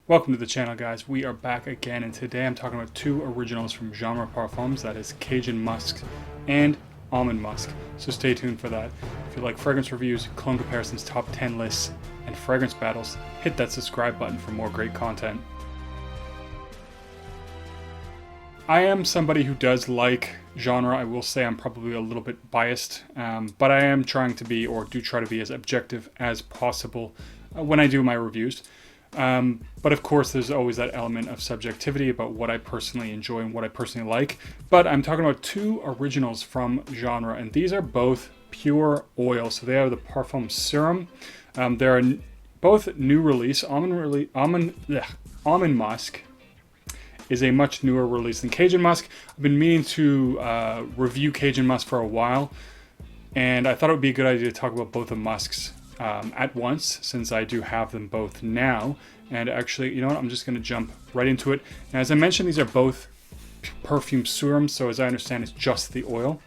Welcome to the channel, guys. We are back again, and today I'm talking about two originals from Genre Parfums, that is Cajun Musk and Almond Musk. So stay tuned for that. If you like fragrance reviews, cologne comparisons, top 10 lists, and fragrance battles, hit that subscribe button for more great content. I am somebody who does like genre. I will say I'm probably a little bit biased, but I am trying to be, or do try to be, as objective as possible when I do my reviews. But of course, there's always that element of subjectivity about what I personally enjoy and what I personally like. But I'm talking about two originals from genre, and these are both pure oil. So they are the Parfum Serum. They're both new release. Almond Musk is a much newer release than Cajun Musk. I've been meaning to review Cajun Musk for a while, and I thought it would be a good idea to talk about both the Musks at once, since I do have them both now. And actually, you know what, I'm just going to jump right into it. And as I mentioned, these are both perfume serums, so as I understand, it's just the oil.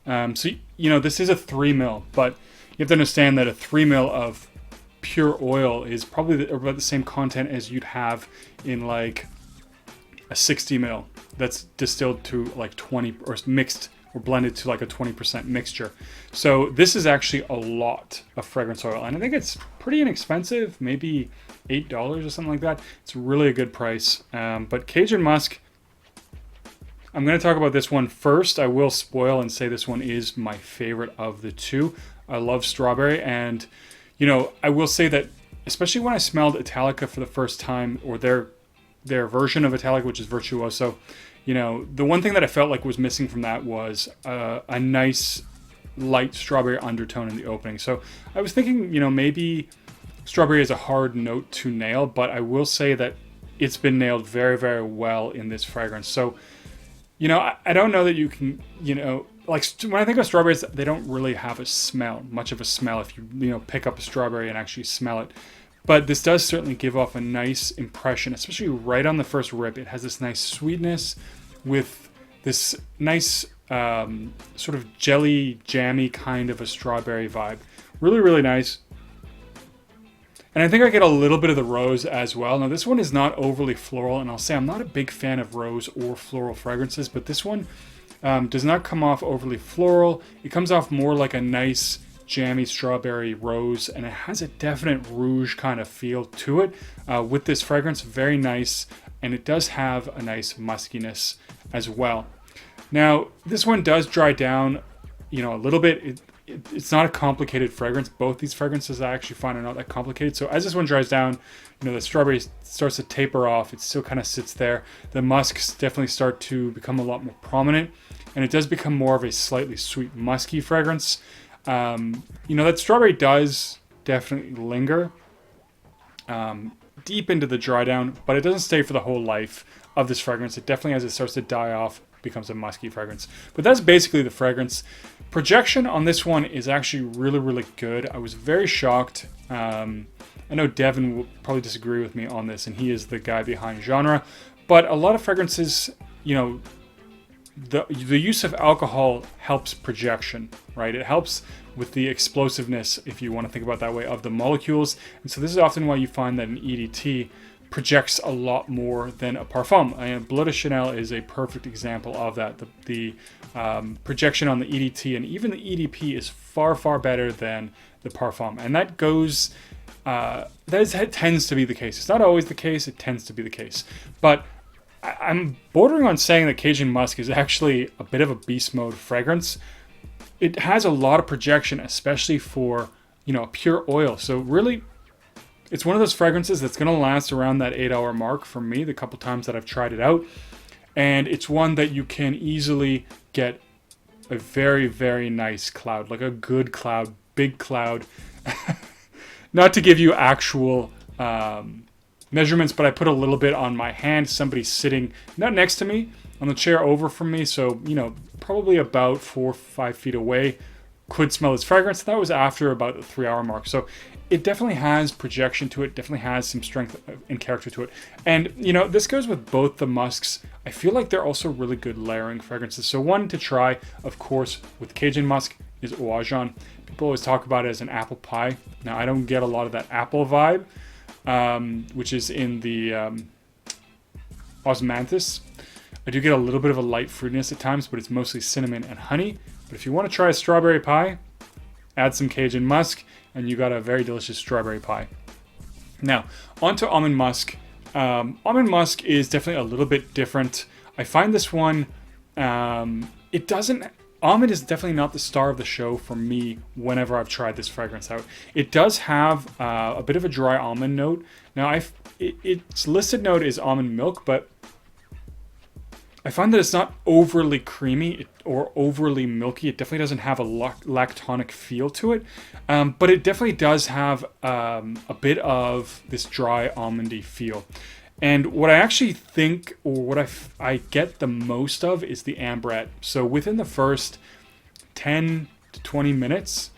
So, you know, this is a 3 ml, but you have to understand that a 3 ml of pure oil is probably about the same content as you'd have in like a 60 ml that's distilled to like 20, or mixed or blended to like a 20% mixture. So this is actually a lot of fragrance oil, and I think it's pretty inexpensive, maybe $8 or something like that. It's really a good price. But Cajun Musk, I'm going to talk about this one first. I will spoil and say this one is my favorite of the two. I love strawberry, and you know, I will say that especially when I smelled Italica for the first time, or their version of Italica, which is Virtuoso, you know, the one thing that I felt like was missing from that was a nice light strawberry undertone in the opening. So I was thinking, you know, maybe strawberry is a hard note to nail, but I will say that it's been nailed very, very well in this fragrance. So, you know, I don't know that you can, you know, like when I think of strawberries, they don't really have a smell, much of a smell if you know, pick up a strawberry and actually smell it. But this does certainly give off a nice impression, especially right on the first rip. It has this nice sweetness with this nice sort of jelly, jammy kind of a strawberry vibe. Really, really nice. And I think I get a little bit of the rose as well. Now, this one is not overly floral, and I'll say I'm not a big fan of rose or floral fragrances, but this one does not come off overly floral. It comes off more like a nice jammy strawberry rose, and it has a definite rouge kind of feel to it with this fragrance. Very nice, and it does have a nice muskiness as well. Now, this one does dry down, you know, a little bit. It's not a complicated fragrance. Both these fragrances I actually find are not that complicated. So as this one dries down, you know, the strawberry starts to taper off. It still kind of sits there. The musks definitely start to become a lot more prominent, and it does become more of a slightly sweet, musky fragrance. You know, that strawberry does definitely linger deep into the dry down, but it doesn't stay for the whole life of this fragrance. It definitely, as it starts to die off, becomes a musky fragrance. But that's basically the fragrance. Projection on this one is actually really, really good. I was very shocked. I know Devin will probably disagree with me on this, and he is the guy behind genre, but a lot of fragrances, you know, the use of alcohol helps projection, right? It helps with the explosiveness, if you want to think about it that way, of the molecules. And so this is often why you find that an EDT projects a lot more than a parfum. And Bleu de Chanel is a perfect example of that. The projection on the EDT and even the EDP is far, far better than the parfum. And that goes, that tends to be the case. It's not always the case, it tends to be the case. But I'm bordering on saying that Cajun Musk is actually a bit of a beast mode fragrance. It has a lot of projection, especially for, you know, pure oil. So really, it's one of those fragrances that's going to last around that 8-hour mark for me, the couple times that I've tried it out. And it's one that you can easily get a very, very nice cloud, like a good cloud, big cloud. Not to give you actual measurements, but I put a little bit on my hand. Somebody's sitting not next to me, on the chair over from me, so, you know, probably about 4 or 5 feet away, could smell this fragrance. That was after about the 3-hour mark. So it definitely has projection to it, definitely has some strength and character to it. And, you know, this goes with both the musks. I feel like they're also really good layering fragrances. So one to try, of course, with Cajun Musk is Oajan. People always talk about it as an apple pie. Now, I don't get a lot of that apple vibe. which is in the Osmanthus. I do get a little bit of a light fruitiness at times, but it's mostly cinnamon and honey. But if you want to try a strawberry pie, add some Cajun Musk, and you got a very delicious strawberry pie. Now, on to Almond Musk. Almond Musk is definitely a little bit different. I find this one, it doesn't... Almond is definitely not the star of the show for me whenever I've tried this fragrance out. It does have a bit of a dry almond note. Now, its listed note is almond milk, but I find that it's not overly creamy or overly milky. It definitely doesn't have a lactonic feel to it, but it definitely does have a bit of this dry almondy feel. And what I actually think, or what I get the most of, is the Ambrette. So within the first 10 to 20 minutes,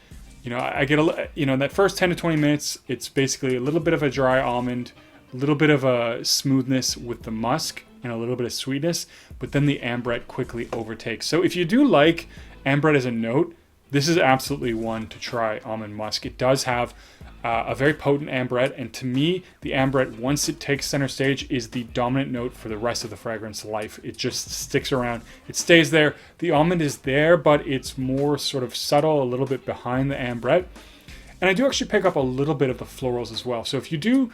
I get that first 10 to 20 minutes, it's basically a little bit of a dry almond, a little bit of a smoothness with the musk, and a little bit of sweetness, but then the Ambrette quickly overtakes. So if you do like Ambrette as a note, this is absolutely one to try, Almond Musk. It does have a very potent Ambrette, and to me, the Ambrette, once it takes center stage, is the dominant note for the rest of the fragrance life. It just sticks around. It stays there. The almond is there, but it's more sort of subtle, a little bit behind the Ambrette. And I do actually pick up a little bit of the florals as well. So if you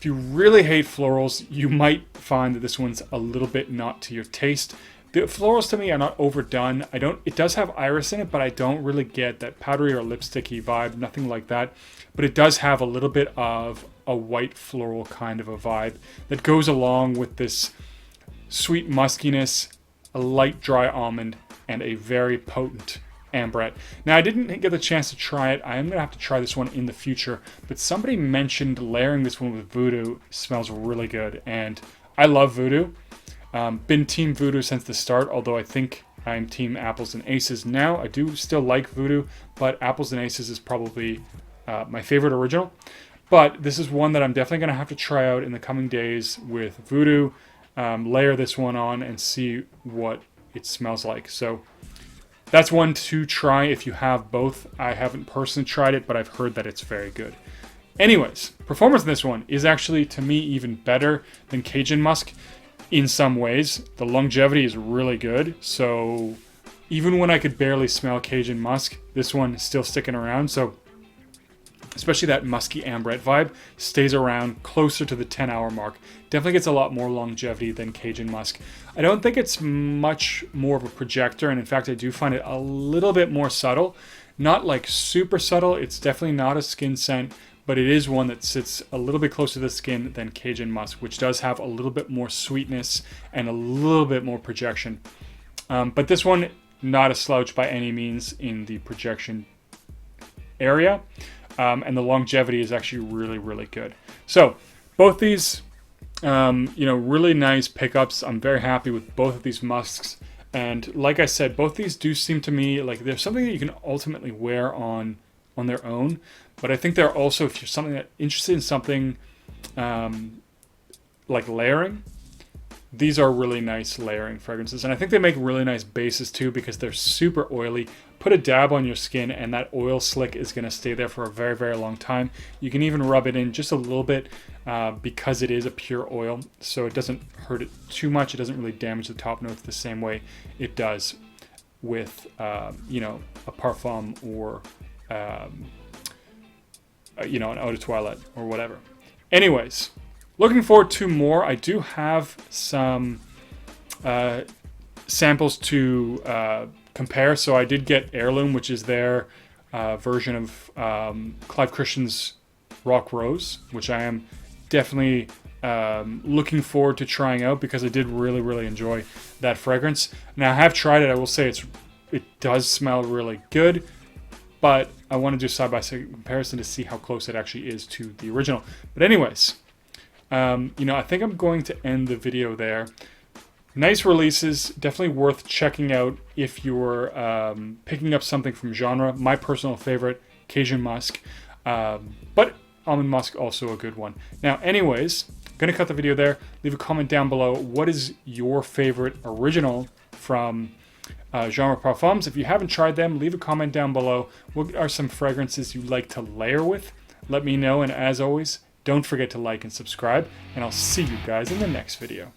really hate florals, you might find that this one's a little bit not to your taste. The florals to me are not overdone. It does have iris in it, but I don't really get that powdery or lipsticky vibe, nothing like that. But it does have a little bit of a white floral kind of a vibe that goes along with this sweet muskiness, a light dry almond, and a very potent Ambrette. Now, I didn't get the chance to try it. I am going to have to try this one in the future, but somebody mentioned layering this one with Voodoo smells really good, and I love Voodoo. Been Team Voodoo since the start, although I think I'm Team Apples and Aces now. I do still like Voodoo, but Apples and Aces is probably my favorite original. But this is one that I'm definitely going to have to try out in the coming days with Voodoo, layer this one on, and see what it smells like. So that's one to try if you have both. I haven't personally tried it, but I've heard that it's very good. Anyways, performance in this one is actually, to me, even better than Cajun Musk in some ways. The longevity is really good, so even when I could barely smell Cajun Musk, this one is still sticking around. So especially that musky Ambrette vibe stays around closer to the 10-hour mark. Definitely gets a lot more longevity than Cajun Musk. I don't think it's much more of a projector, and in fact I do find it a little bit more subtle. Not like super subtle, it's definitely not a skin scent, but it is one that sits a little bit closer to the skin than Cajun Musk, which does have a little bit more sweetness and a little bit more projection. But this one, not a slouch by any means in the projection area. And the longevity is actually really, really good. So both these, really nice pickups. I'm very happy with both of these musks. And like I said, both these do seem to me like they're something that you can ultimately wear on their own. But I think they're also, if you're interested in something like layering, these are really nice layering fragrances. And I think they make really nice bases too, because they're super oily. Put a dab on your skin and that oil slick is going to stay there for a very, very long time. You can even rub it in just a little bit because it is a pure oil. So it doesn't hurt it too much. It doesn't really damage the top notes the same way it does with, a Parfum or, an Eau de Toilette or whatever. Anyways, looking forward to more. I do have some samples to compare. So I did get Heirloom, which is their version of Clive Christian's Rock Rose, which I am definitely looking forward to trying out because I did really, really enjoy that fragrance. Now I have tried it. I will say it does smell really good, but I want to do side-by-side comparison to see how close it actually is to the original. But anyways, I think I'm going to end the video there. Nice releases, definitely worth checking out if you're picking up something from genre. My personal favorite, Cajun Musk, but Almond Musk also a good one. Now, anyways, I'm going to cut the video there. Leave a comment down below. What is your favorite original from genre Parfums? If you haven't tried them, leave a comment down below. What are some fragrances you like to layer with? Let me know, and as always, Don't forget to like and subscribe, and I'll see you guys in the next video.